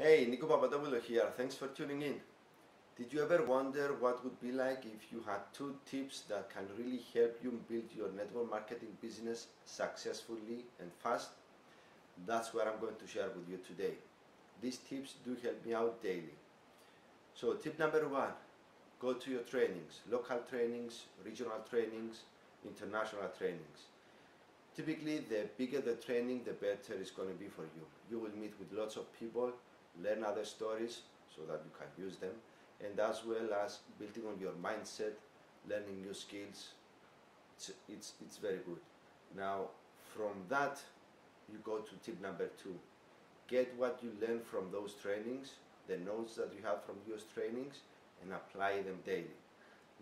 Hey, Nico Papadopoulou here. Thanks for tuning in. Did you ever wonder what would be like if you had two tips that can really help you build your network marketing business successfully and fast? That's what I'm going to share with you today. These tips do help me out daily. So tip number one, go to your trainings, local trainings, regional trainings, international trainings. Typically, the bigger the training, the better it's going to be for you. You will meet with lots of people, learn other stories so that you can use them, and as well as building on your mindset, learning new skills. It's very good. Now, from that, you go to tip number two. Get what you learn from those trainings, the notes that you have from those trainings, and apply them daily.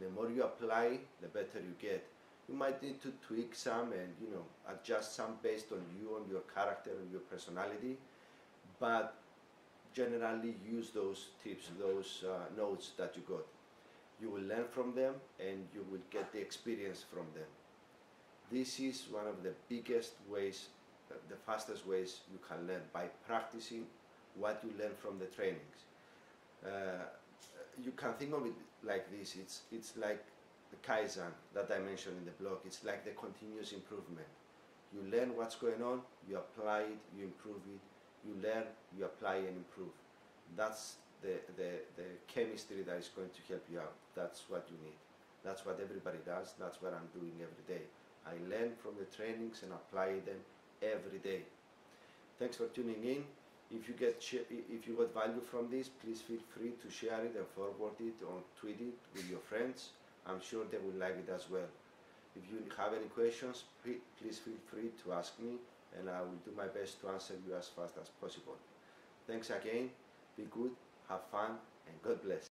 The more you apply, the better you get. You might need to tweak some and adjust some based on you, on your character, and your personality, but generally use those tips, those notes that you got. You will learn from them and you will get the experience from them. This is one of the biggest ways, the fastest ways you can learn, by practicing what you learn from the trainings. You can think of it like this. It's like the Kaizen that I mentioned in the blog. It's like the continuous improvement. You learn what's going on, you apply it, you improve it. You learn, you apply and improve. That's the chemistry that is going to help you out. That's what you need. That's what everybody does. That's what I'm doing every day. I learn from the trainings and apply them every day. Thanks for tuning in. If you got value from this, please feel free to share it and forward it or tweet it with your friends. I'm sure they will like it as well. If you have any questions, please feel free to ask me, and I will do my best to answer you as fast as possible. Thanks again. Be good, have fun, and God bless.